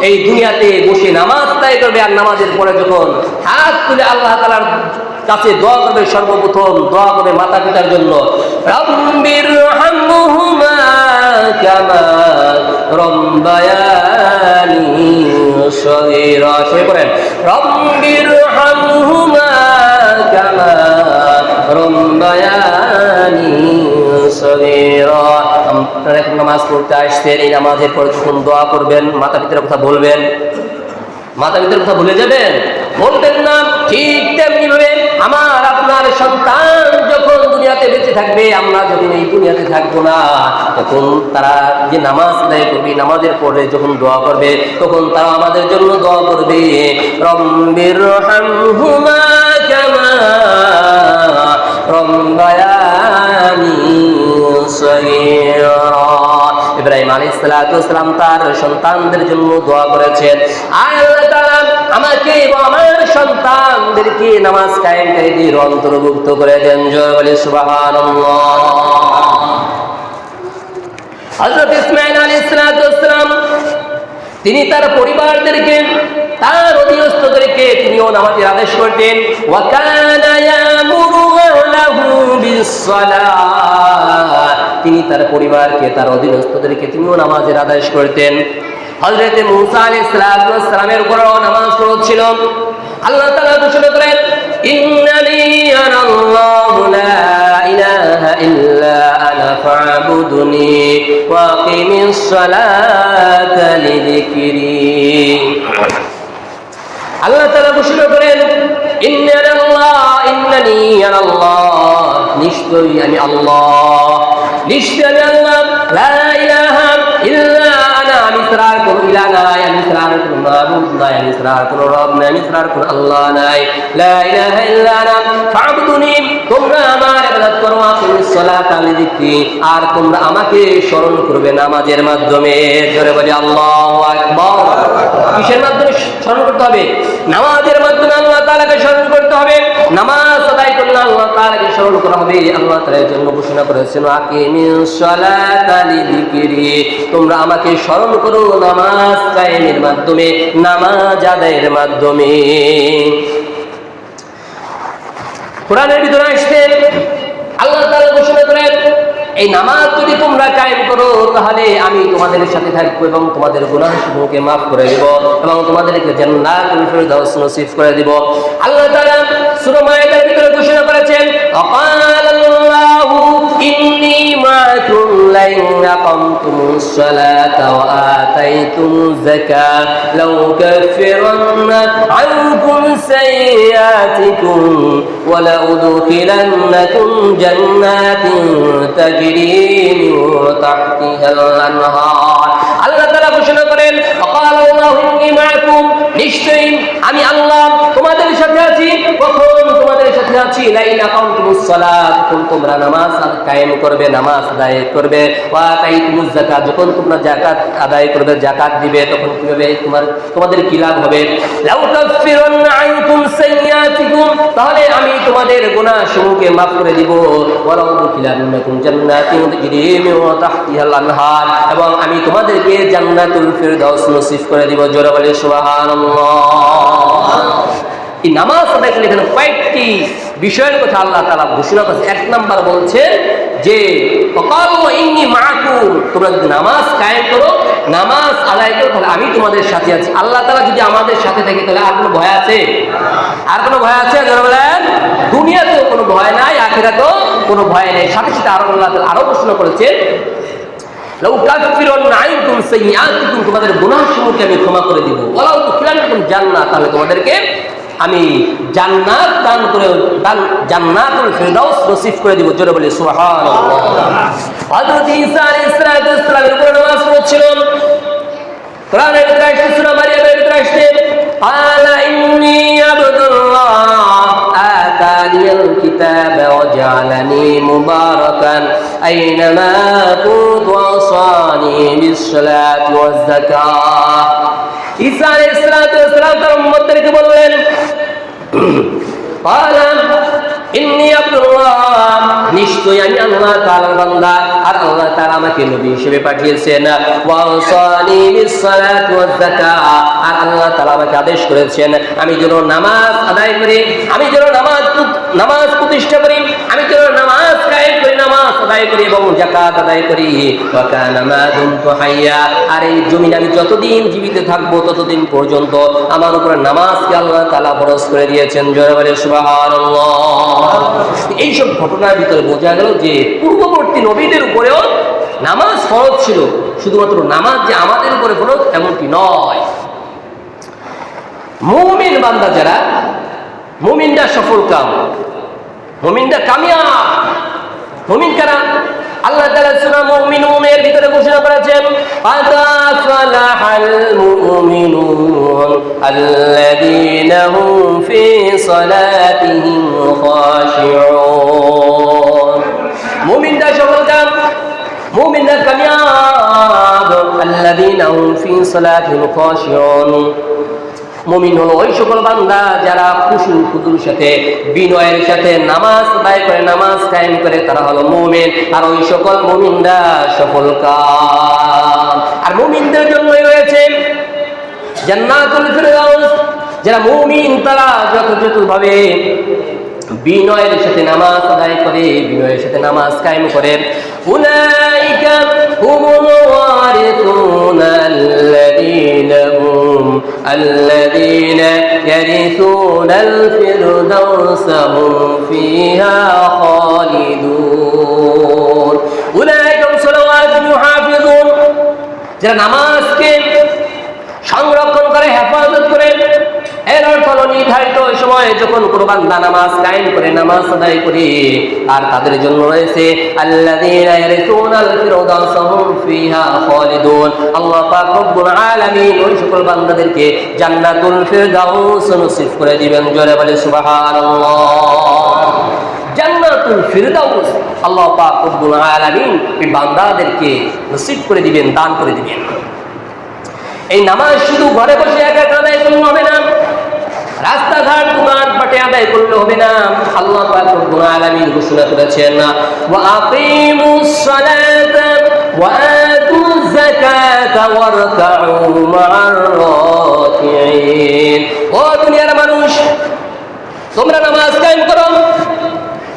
এই দুনিয়াতে বসে নামাজ আদায় করবে, আর নামাজের পরে যখন হাত তুলে আল্লাহ তাআলার কাছে দোয়া করবে, সর্বপ্রথম দোয়া করবে মাতা পিতার জন্য, রব্বিরহামহুমা কামা রব্বায়ানি সগীরা। সবাই পড়েন, রব্বিরহামহুমা কামা রব্বায়ানি সগীরা। আপনারা এখন নামাজ পড়তে আসছেন, এই নামাজের পরে যখন দোয়া করবেন, মাতা পিতার কথা বলবেন। মাতা পিতার কথা ভুলে যাবেন? বলবেন না। ঠিক তেমনি ভাবে আমার আপনার সন্তান যখন দুনিয়াতে বেঁচে থাকবে, আমরা যখন এই দুনিয়াতে থাকবো না, তখন তারা যে নামাজ আদায় করবে, নামাজের পরে যখন দোয়া করবে, তখন তারা আমাদের জন্য দোয়া করবে, রব্বিরহামহুমা কামা রব্বায়ানি সগীরা। ইব্রাহিম আলাইহিস সালাতু ওয়াস সালাম তার সন্তানদের জন্য দোয়া করেছেন, আল্লাহ তাআলা আমাকে এবং আমার সন্তানদেরকে নামাজ কায়েমকারীদের অন্তর্ভুক্ত করে দেন। জয় বলি সুবহানাল্লাহ। হযরত ইসমাঈল আলাইহিস সালাতু ওয়াস সালাম তিনি তার পরিবারদেরকে, তার অধীনস্থদেরকে তিনিও নামাজের আদেশ করতেন। ওয়া কানা ইয়ামুরু আহলাহু বিস-সালাত, তিনি তার পরিবারকে, তার অধীনস্থদেরকে তিনিও নামাজের আদেশ করতেন। হযরত মূসা আলাইহিস সালামের উপরও নামাজ ফরজ ছিল। আল্লাহ তাআলা ঘোষণা করেন, ইন্নানি আনাল্লাহু লা ইলাহা ইল্লা আনা ফা'বুদুনি ওয়া আকিমিস সালাতা লিযিকরি। আল্লাহ তাআলা ঘোষণা করেন, ইন্নানি আনাল্লাহ, নিশ্চয়ই আমি আল্লাহ, নিশ্চয়ই আমি আল্লাহ, লা ইলাহা ইল্লা আনা, আমি ছাড়া আর কোনো ইলাহ নাই, আমি ছাড়া আর কোনো মাবুদ নাই, আমি ছাড়া আর কোনো রব নাই, আমি ছাড়া আর কোনো আল্লাহ নাই। লা ইলাহা ইল্লা আনা ফা'বুদুনি, তোমরা আমার ইবাদত করো, আকিমিস সালাতা লিযিকরি, আর তোমরা আমাকে স্মরণ করবে নামাজের মাধ্যমে। জোরে বলি আল্লাহু আকবার। কিসের মাধ্যমে স্মরণ করতে হবে? নামাজের মাধ্যমে আল্লাহ তাআলাকে স্মরণ করতে হবে। নামাজ আদায় করলে আল্লাহ তাআলাকে স্মরণ করা হবে। আল্লাহ তাআলার জন্য ঘোষণা করেছেন, আকিমিস সালাতা লিযিকরি, তোমরা আমাকে স্মরণ করো নামাজ কায়েমের মাধ্যমে, নামাজ আদায়ের মাধ্যমে। কোরআনের ভিতরে আসছে, আল্লাহ তাআলা ঘোষণা করেন, এই নামাজ যদি তোমরা কায়েম করো, তাহলে আমি তোমাদের সাথে থাকবো এবং তোমাদের গুনাহসমূহকে মাফ করে দেব এবং তোমাদেরকে জান্নাতুল ফিরদাউস নসিব করে দেব। আল্লাহ তাআলা সূরা মায়েদার ভিতরে ঘোষণা করেছেন, আকালাল্লাহু ইন্নী মাআকুম লাইন আকামতুমুস সালাতা ওয়া আতাইতুমুজ যাকাত লাউ কাফিরান্না আনকুম সাইয়্যাতিকুম ওয়া লা উদখিলান্নাকুম জান্নাতিন তাজরি মিন তাহতিহাল আনহার। আল্লাহ তাআলা ঘোষণা করেন, আকালাল্লাহু ইন্নী মাআকুম, নিশ্চয়ই আমি আল্লাহ তোমাদের সাথে আছি। কখন তোমাদের সাথে আছি? লাইন আকামতুমুস সালাত, যখন তোমরা নামাজ কায়েম করবে, নামাজ আদায় করবে, ওয়া আতাইতুমুজ যাকাত, যখন তোমরা যাকাত আদায় করবে, যাকাত দিবে, তখন কি হবে? তোমাদের কি লাভ হবে? লাউ কাফিরান্না আনকুম সাইয়্যাতিকুম, তাহলে আমি তোমাদের গুনাহসমূহকে মাফ করে দিব। ওয়া লা উদখিলান্নাকুম জান্নাতিন তাজরি মিন তাহতিহাল আনহার, এবং আমি তোমাদেরকে জান্নাতুল ফিরদাউস নসিব করে দিব। জোরে বলি সুবহানাল্লাহ। এই নামাজ আদায় করলে এখানে কয়েকটি বিষয়ের কথা আল্লাহ তাআলা ঘোষণা করেছে। এক নাম্বার বলছে যে ওয়াকালু ইন্নী মাআকুম, তোমরা যদি নামাজ কায়েম করো, নামাজ আদায় করো, তাহলে আমি তোমাদের সাথে আছি। আল্লাহ তাআলা যদি আমাদের সাথে থাকে, তাহলে আর কোনো ভয় আছে? আর কোনো ভয় আছে? যারা বলেন, দুনিয়াতেও কোনো ভয় নাই, আখিরাতেও কোনো ভয় নেই। সাথে সাথে আরো আল্লাহ তাআলা আরো ঘোষণা করেছেন, লাউ কাফিরান্না আনকুম সাইয়্যাতিকুম, তোমাদের গুনাহসমূহকে আমি ক্ষমা করে দিব। ওয়া লা উদখিলান্নাকুম জান্নাত, তাহলে তোমাদেরকে আমি জান্নাত দান করে, জান্নাতুল ফিরদাউস নসিব করে দিব। জোরে বলি সুবহানাল্লাহ। হযরত ঈসা আলাইহিস সালামের উপর নামাজ পড়ছিলেন। কোরআনের ভিতরে আসছে, সূরা মারিয়ামের ভিতরে আসছে, আলা ইন্নী الكتاب وجعلني مباركا أينما كنت وأوصاني بالصلاة والزكاة ঈসা আলাইহিস সালাম তার উম্মতদেরকে বললেন ক্বালা ইন্নী আব্দুল্লাহ নিশ্চয়ই আমি আল্লাহ তাআলার বান্দা আর আল্লাহ তাআলা আমাকে নবী হিসেবে পাঠিয়েছেন ওয়া আওসানি বিস-সালাতি ওয়াজ-যাকাত আর আল্লাহ তাআলা আমাকে আদেশ করেছেন আমি যেন নামাজ আদায় করি আমি যেন নামাজ প্রতিষ্ঠা করি আমি যেন নামাজ কায়েম করি নামাজ আদায় করি এবং যাকাত আদায় করি ওয়া কানা মা দুমতু হাইয়া আর এই জমিনে আমি যতদিন জীবিত থাকবো ততদিন পর্যন্ত আমার উপর নামাজকে আল্লাহ তাআলা ফরজ করে দিয়েছেন জোরে বলে সুবহানাল্লাহ এইসব ঘটনার ভিতরে বোঝা গেল যে পূর্ববর্তী নবীদের উপরেও নামাজ ফরজ ছিল শুধুমাত্র নামাজ যে আমাদের উপরে ফরজ এমনটি নয় মুমিন বান্দা যারা মুমিনরা সফল কাম মুমিনরা কামিয়াব মুমিন কারা আল্লাহ তাআলা সূরা মুমিনুনের ভিতরে ঘোষণা করেছেন ফাতাফলাহাল মুমিনুন আল্লাযীনা হুম ফি সালাতিহিম খাশিউন মুমিনরা সফল কাম মুমিনরা কামিয়াব আল্লাযীনা হুম ফি সালাতিহিম খাশিউন মুমিন হলো ওই সকল বান্দা যারা খুশু খুদুর সাথে বিনয়ের সাথে নামাজ আদায় করে নামাজ কায়েম করে তারা হলো মুমিন আর ওই সকল মুমিনরা সফল কাম আর মুমিনদের জন্যই রয়েছে জান্নাতুল ফিরদাউস যারা মুমিন তারা যথাযথভাবে বিনয়ের সাথে নামাজ আদায় করে বিনয়ের সাথে নামাজ কায়েম করে উলাইকা হুমুল ওয়ারিসুন আল্লাযীনা ইয়ারিসুনাল ফিরদাউস হুম ফিহা খালিদুন উলাইকা সালাওয়াতুন ইউহাফিজুন যারা নামাজকে সংরক্ষণ করে হেফাজত করে এর অর্থ হলো নির্ধারিত সময় যখন কোনো বান্দা নামাজ কায়েম করে নামাজ আদায় করে আর তাদের জন্য রয়েছে আল্লাযীনা ইয়ারিসুনাল ফিরদাউস হুম ফিহা খালিদুন আল্লাহ পাক রব্বুল আলামিন ওই সকল বান্দাদেরকে জান্নাতুল ফিরদাউস নসিব করে দিবেন জোরে বলে সুবহানাল্লাহ জান্নাতুল ফিরদাউস আল্লাহ পাক রব্বুল আলামিন এই বান্দাদেরকে নসিব করে দিবেন দান করে দিবেন এই নামাজ শুধু ঘরে বসে একা আদায় করলে হবে না রাস্তাঘাট দোকানপাটে আদায় করলে হবে না আল্লাহ পাক রব্বুল আলামিন ঘোষণা করেছেন ওয়া আকিমুস সালাতা ওয়া আতুজ যাকাতা ওয়ারকাউ মা'আর রাকিঈন ও দুনিয়ার মানুষ তোমরা নামাজ কায়েম করো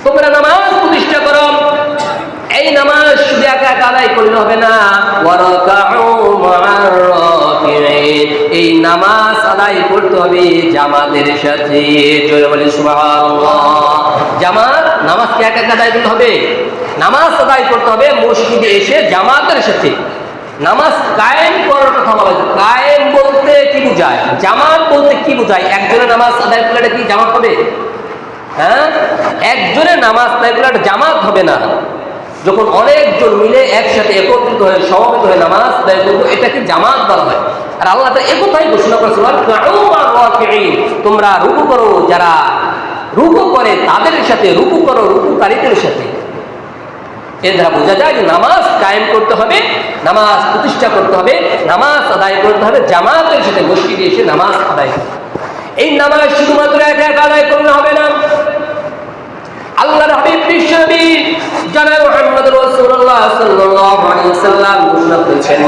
তোমরা নামাজ প্রতিষ্ঠা করো এই নামাজ শুধু একা আদায় করলে হবে না ওয়ারকাউ মা'আর রাকিঈন এই নামাজ আদায় করতে হবে জামাতের সাথে জোরে বলি সুবহানাল্লাহ জামাত নামাজকে একা আদায় করতে হবে নামাজ আদায় করতে হবে মসজিদে এসে জামাতের সাথে নামাজ কায়েম করার কথা বলা হয়েছে কায়েম বলতে কি বোঝায় জামাত বলতে কি বোঝায় একজনের নামাজ আদায় করলে কি জামাত হবে হ্যাঁ একজনের নামাজ আদায় করলে জামাত হবে না যখন অনেকজন মিলে একসাথে একত্রিত হয়ে সমবেত হয়ে নামাজ আদায় করবে এটাকে জামাত বলা হয় আর আল্লাহ তাআলা একথাই ঘোষণা করেছেন তোমরা রুকু করো যারা রুকু করে তাদের সাথে রুকু করো রুকুকারীদের সাথে এর দ্বারা বোঝা যায় যে নামাজ কায়েম করতে হবে নামাজ প্রতিষ্ঠা করতে হবে নামাজ আদায় করতে হবে জামাতের সাথে মসজিদে এসে নামাজ আদায় করতে হবে এই নামাজ শুধুমাত্র একা একা আদায় করলে হবে না আল্লাহর হাবিব বিশ্বনবী জনাব মুহাম্মদ রাসূলুল্লাহ সাল্লাল্লাহু আলাইহি ওয়াসাল্লাম ঘোষণা করেছেন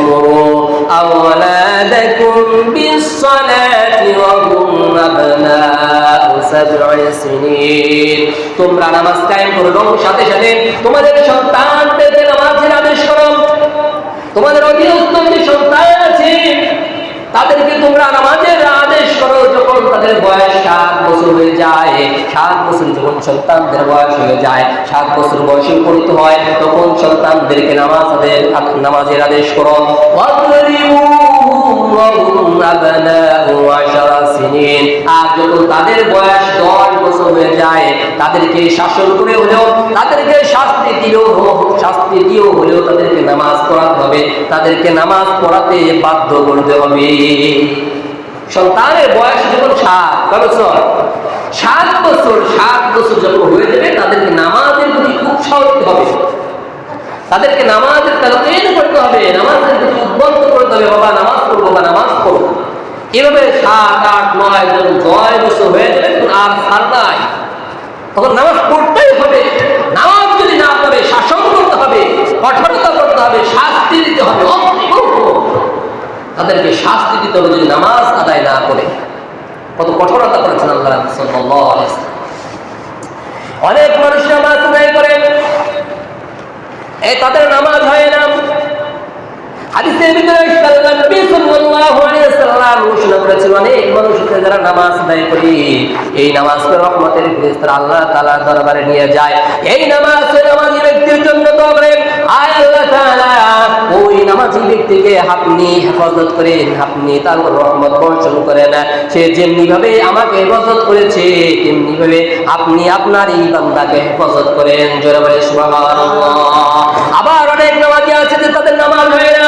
আওলাদাকুম বিস-সালাতি ওয়া হুম আবনাউ সাব'i সিনিন তোমরা নামাজ কায়েম করো এবং সাথে সাথে তোমাদের সন্তানদেরকে নামাজের আদেশ করো তোমাদের অধীনস্থ যে সন্তান আছে তাদেরকে তোমরা নামাজের আদেশ করো যখন তাদের বয়স 7 বছর হয়ে যায় 7 বছর যখন সন্তানদের বয়স হয়ে যায় 7 বছর বয়সে উপনীত হয় তখন সন্তানদেরকে নামাজের আদেশ করো আর যখন তাদের বয়স 10 বছর হয়ে যায় তাদেরকে শাসন করে হলেও তাদেরকে শাস্তি দিয়েও হলেও তাদেরকে নামাজ পড়াতে হবে তাদেরকে নামাজ পড়াতে বাধ্য করতে হবে সন্তানের বয়স যখন 7 বছর 7 বছর যখন হয়ে যাবে তাদেরকে নামাজের প্রতি উৎসাহ দিতে হবে, তাদেরকে নামাজের তালকিন করতে হবে, নামাজের প্রতি উদ্বুদ্ধ করতে হবে, বাবা নামাজ পড়ো, বাবা নামাজ পড়ো। এভাবে 7, 8, 9 জন 10 বছর হয়ে যাবে, আর ছাড় নাই, তখন নামাজ পড়তেই হবে। নামাজ যদি না পড়ে শাসন করতে হবে, কঠোরতা করতে হবে, শাস্তি দিতে হবে, তাদেরকে শাস্তি দিতে হবে যদি নামাজ আদায় না করে। কত কঠোরতা করেছেন আল্লাহ সাল্লাল্লাহু আলাইহি ওয়াসাল্লাম। অনেক মানুষ নামাজ আদায় করে, তাদের নামাজ হয় না। হাদিসের ভিতরে নবী সাল্লাল্লাহু আলাইহি ওয়াসাল্লাম ঘোষণা করেছেন, অনেক মানুষ যারা নামাজ আদায় করে এই নামাজকে রহমতের ফেরেশতারা আল্লাহ তাআলার দরবারে নিয়ে যায়। এই নামাজে নামাজি ব্যক্তির জন্য দোয়া করেন, আয় আল্লাহ তাআলা ওই নামাজি ব্যক্তিকে আপনি হেফাজত করেন, আপনি তার রহমত বর্ষণ করেন। সে যেমনি ভাবে আমাকে হেফাজত করেছে তেমনি ভাবে আপনি আপনার এই বান্দাকে হেফাজত করেন। জোরে বলে সুবহানাল্লাহ। আবার অনেক নামাজি আছে যে তাদের নামাজ হয় না।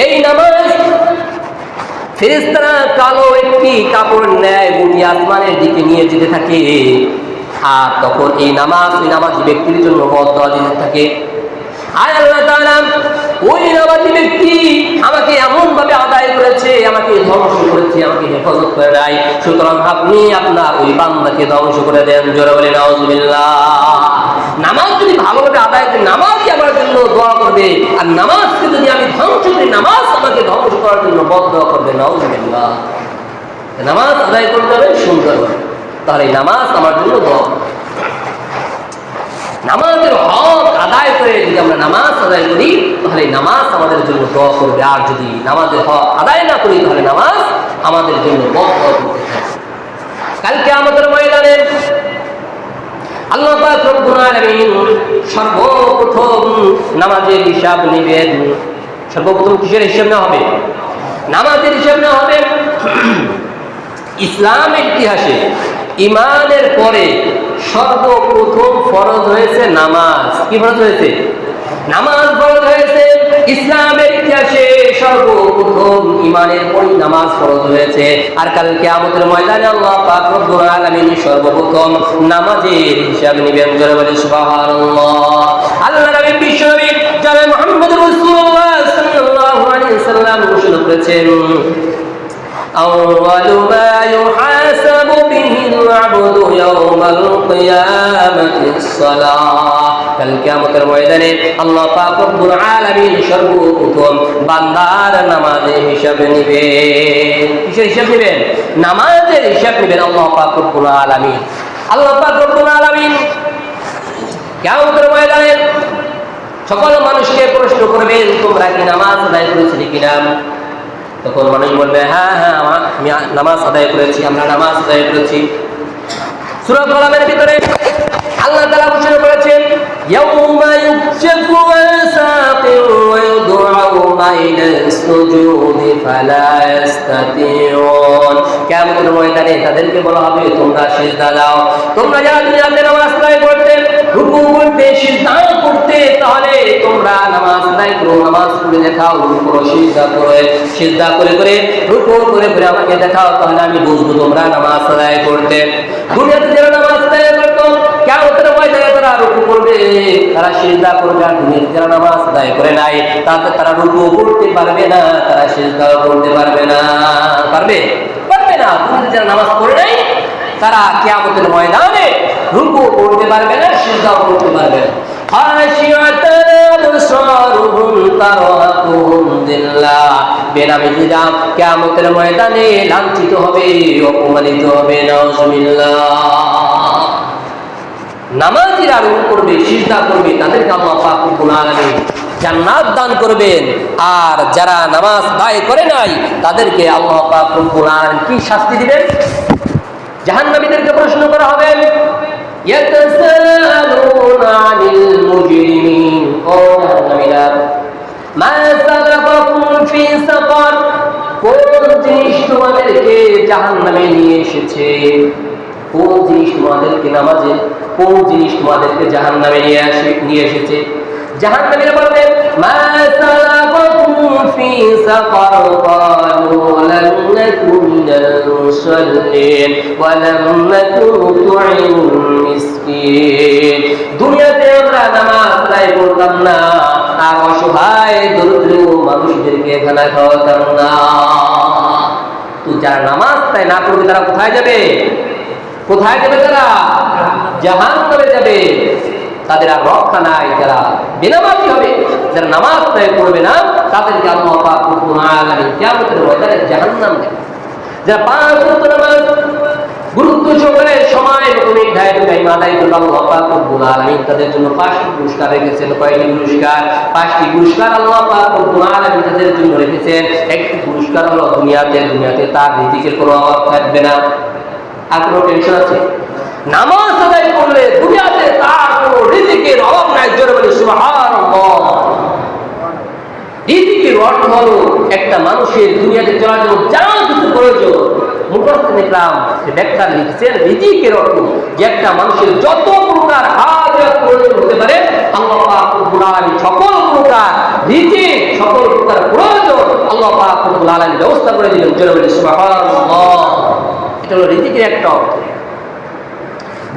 এই নামাজ ফেরেশতারা কালো একটি কাপড় নেয়, গুটি আসমানের দিকে নিয়ে যেতে থাকে, আর তখন এই নামাজি ব্যক্তির জন্য বদদোয়া দিতে থাকে। আয় আল্লাহ তাআলা ওই নামাজি ব্যক্তি আমাকে এমন ভাবে আদায় করেছে, আমাকে ধ্বংস করেছে, আমাকে হেফাজত করে নাই, সুতরাং আপনি আপনার ওই বান্দাকে ধ্বংস করে দেন। জোরে বলে নাউজুবিল্লাহ। নামাজ যদি ভালোভাবে আদায় করি নামাজই আমার জন্য দোয়া করবে, আর নামাজকে যদি আমি ধ্বংস করি নামাজ আমাকে ধ্বংস করার জন্য বদদোয়া করবে। নাউজুবিল্লাহ। নামাজ আদায় করতে হবে সুন্দরভাবে, তাহলে নামাজ আমার জন্য দোয়া করবে। নামাজের হক আদায় করে যদি আমরা নামাজ আদায় করি তাহলে নামাজ আমাদের জন্য দোয়া করবে, আর যদি নামাজের হক আদায় না করি তাহলে নামাজ আমাদের জন্য বদদোয়া করতে থাকবে। কালকে আমাদের ময়দানে আল্লাহ পাক রব্বুল আলামিন সর্বপ্রথম নামাজের হিসাব নেবেন। সর্বপ্রথম কিসের হিসাব নেওয়া হবে? নামাজের হিসাব নেওয়া হবে। ইসলামের ইতিহাসে ইমানের পরে সর্বপ্রথম ফরজ হয়েছে নামাজ। কি ফরজ হয়েছে? নামাজ ফরজ হয়েছে। ইসলামের ইতিহাসে সর্বপ্রথম ইমানের পরে নামাজ ফরজ হয়েছে। আর কাল কিয়ামতের ময়দানে আল্লাহ পাক রব্বুল আলামিন সর্বপ্রথম নামাজের হিসাব নেবেন। জোরে বলে সুবহানাল্লাহ। আল্লাহ নবী বিশ্বনবী জনাব মুহাম্মদ রাসূলুল্লাহ সাল্লাল্লাহু আলাইহি ওয়াসাল্লাম ঘোষণা করেছেন, أول ما يحاسب به العبد يوم القيامة الصلاة। কাল কিয়ামতের ময়দানে আল্লাহ পাক রব্বুল আলামিন সর্বপ্রথম বান্দার নামাজের হিসাব নেবেন। কিসের হিসাব নেবেন? নামাজের হিসাব নেবেন আল্লাহ পাক রব্বুল আলামিন। আল্লাহ পাক রব্বুল আলামিন কিয়ামতের ময়দানে সকল মানুষকে প্রশ্ন করবেন, তোমরা কি নামাজ আদায় করেছিলে কিনা? তখন মানুষ বলবে, হ্যাঁ হ্যাঁ আমি নামাজ আদায় করেছি, আমরা নামাজ আদায় করেছি। সূরা কালামের ভিতরে আল্লাহ তাআলা ঘোষণা করেছেন, ইয়াউমা ইউকশাফু আন সাকিন ওয়া ইউদআউনা ইলা সুজুদি ফালা ইস্তাতিউন। কিয়ামতের ময়দানে তাদেরকে বলা হবে, তোমরা সিজদা দাও। তোমরা যারা দুনিয়াতে নামাজ আদায় করতে, রুকু করতে, সিজদা করতে, তাহলে তোমরা নামাজ আদায় করো, নামাজ পড়ে দেখাও, রুকু করো, সিজদা করে করে রুকু করে করে আমাকে দেখাও, তাহলে আমি বুঝবো তোমরা নামাজ আদায় করতে। দুনিয়াতে যারা নামাজ আদায় করতো কিয়ামতের ময়দানে তারা রুকু করবে, তারা সিজদা করবে। আর দুনিয়াতে যারা নামাজ আদায় করে নাই তারা রুকু করতে পারবে না, তারা সিজদাও করতে পারবে না। পারবে না। দুনিয়াতে যারা নামাজ পড়ে নাই তারা কিয়ামতের ময়দানে রুকু করতে পারবে না, সিজদাও করতে পারবে না। কিয়ামতের ময়দানে লাঞ্ছিত হবে, অপমানিত হবে। নাউজুবিল্লাহ। নামাজিরা রুকু করবে, সিজদা করবে, তাদেরকে আল্লাহ পাক রব্বুল আলামিন জান্নাত দান করবেন। আর যারা নামাজ আদায় করে নাই তাদেরকে আল্লাহ পাক রব্বুল আলামিন কি শাস্তি দিবেন? জাহান্নামীদেরকে প্রশ্ন করা হবে, ইয়াতাসাআলুনা আনিল মুজরিমিন, ও জাহান্নামীরা, মা সাবাকাকুম ফি সাকার, কোন জিনিস তোমাদেরকে জাহান্নামে নিয়ে এসেছে? কোন জিনিস তোমাদেরকে নামাজে, কোন জিনিস তোমাদেরকে জাহান্নামে নিয়ে এসেছে? জাহান্নামীরা বলবে, মা সালাকাকুম ফি সাকার, ক্বালু লাম نك من المصلين ولم نك نطعم المسكين দুনিয়াতে আমরা নামাজ আদায় করতাম না আর অসহায় দরিদ্র মানুষদেরকে খানা খাওয়াতাম না। তো যারা নামাজ তাই না করবে তারা কোথায় যাবে? কোথায় যাবে? তারা জাহান্নামে যাবে। তাদের আর রক্ষা নাই। যারা বেনামাজি হবে, যারা নামাজ আদায় করবে না, তাদেরকে আল্লাহ পাক রব্বুল আলামিন কিয়ামতের ময়দানে জাহান্নাম দেবে। যারা পাঁচ ওয়াক্ত নামাজ গুরুত্ব সহকারে সময় মতো নির্ধারিত টাইম আদায় করবে, আল্লাহ পাক রব্বুল আলামিন তাদের জন্য 5টি পুরস্কার রেখেছেন। কয়টি পুরস্কার? 5টি পুরস্কার আল্লাহ পাক রব্বুল আলামিন তাদের জন্য রেখেছেন। একটি পুরস্কার হলো দুনিয়াতে তার রিজিকের কোনো অভাব থাকবে না। আর কোনো টেনশন আছে? নামাজ আদায় করলে দুনিয়াতে তার কোনো রিজিকের অভাব নাই। জোরে বলি সুবহানাল্লাহ। রিজিকের অর্থ হলো একটা মানুষের দুনিয়াতে চলার জন্য যা কিছু প্রয়োজন, মুফাসসির ইকরাম ব্যাখ্যা লিখেছেন রিজিকের অর্থ যে একটা মানুষের যত প্রকার হাজাত প্রয়োজন হতে পারে, আল্লাহ পাক রব্বুল আলামিন সকল প্রকার রিজিক, সকল প্রকার প্রয়োজন আল্লাহ পাক রব্বুল আলামিন ব্যবস্থা করে দিলেন। জোরে বলি সুবহানাল্লাহ। এটা হলো রিজিকের একটা অর্থ।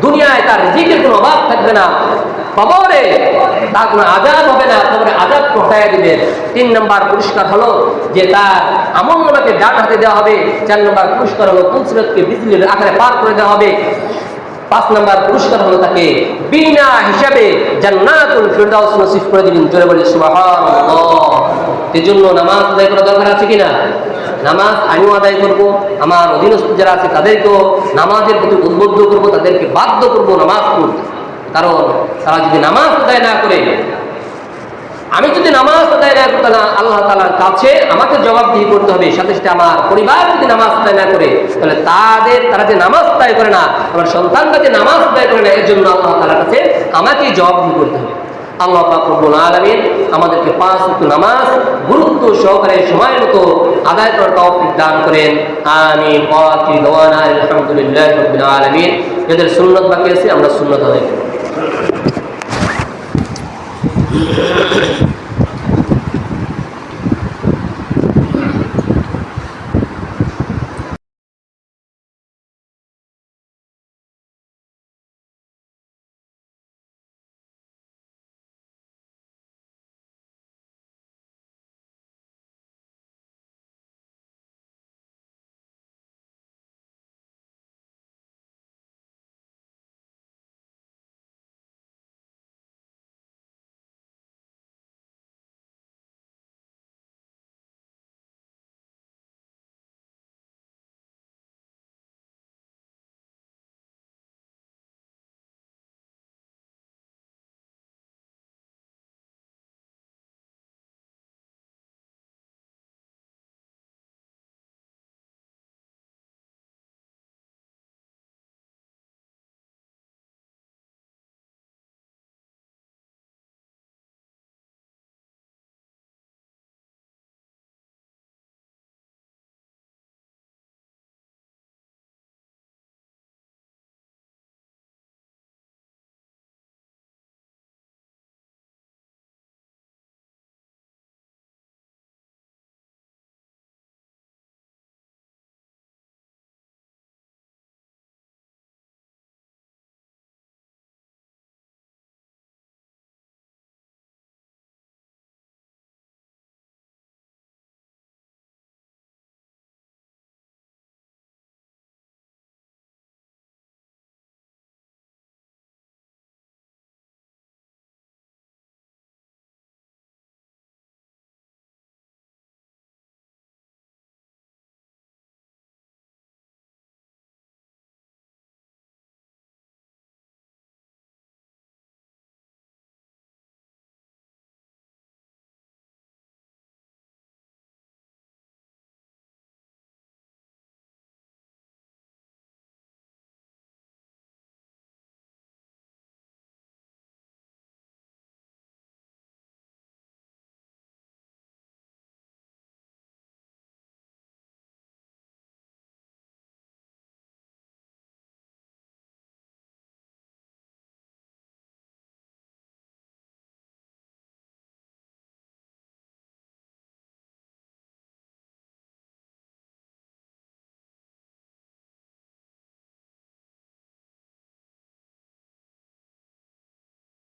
দুনিয়ায় তার রিজিকের কোনো অভাব থাকবে না, কবরে তার কোনো আযাব হবে না, কবরে আযাব ঘটাইয়া দিবেন। 3 নম্বর পুরস্কার হলো যে তার আমলনামাকে ডান হাতে দেওয়া হবে। 4 নম্বর পুরস্কার হলো পুলসিরাতকে বিজলির আকারে পার করে দেওয়া হবে। 5 নম্বর পুরস্কার হলো তাকে বিনা হিসাবে জান্নাতুল ফিরদাউস নসিব করে দিবেন। জোরে বলি সুবহানাল্লাহ। এজন্য নামাজ আদায় করা দরকার আছে কিনা? নামাজ আমিও আদায় করব, আমার অধীনস্থ যারা আছে তাদেরকেও নামাজের প্রতি উদ্বুদ্ধ করব, তাদেরকে বাধ্য করব নামাজ পড়তে। কারণ তারা যদি নামাজ আদায় না করে, আমি যদি নামাজ আদায় না করতে না, আল্লাহ তাআলার কাছে আমাকে জবাবদিহি করতে হবে। সাথে সাথে আমার পরিবার যদি নামাজ আদায় না করে, তাহলে তারা যে নামাজ আদায় করে না, আমার সন্তানরা যে নামাজ আদায় করে না, এর জন্য আল্লাহ তাআলার কাছে আমাকেই জবাবদিহি করতে হবে। আল্লাহ পাক রব্বুল আলামিন আমাদেরকে 5 ওয়াক্ত নামাজ গুরুত্ব সহকারে সময় মতো আদায় করার তৌফিক দান করেন। আমিন। ওয়া আখিরু দাওয়ানা আলহামদুলিল্লাহি রাব্বিল আলামিন। যাদের সুন্নাত বাকি আছে আমরা সুন্নাত আদায় করব।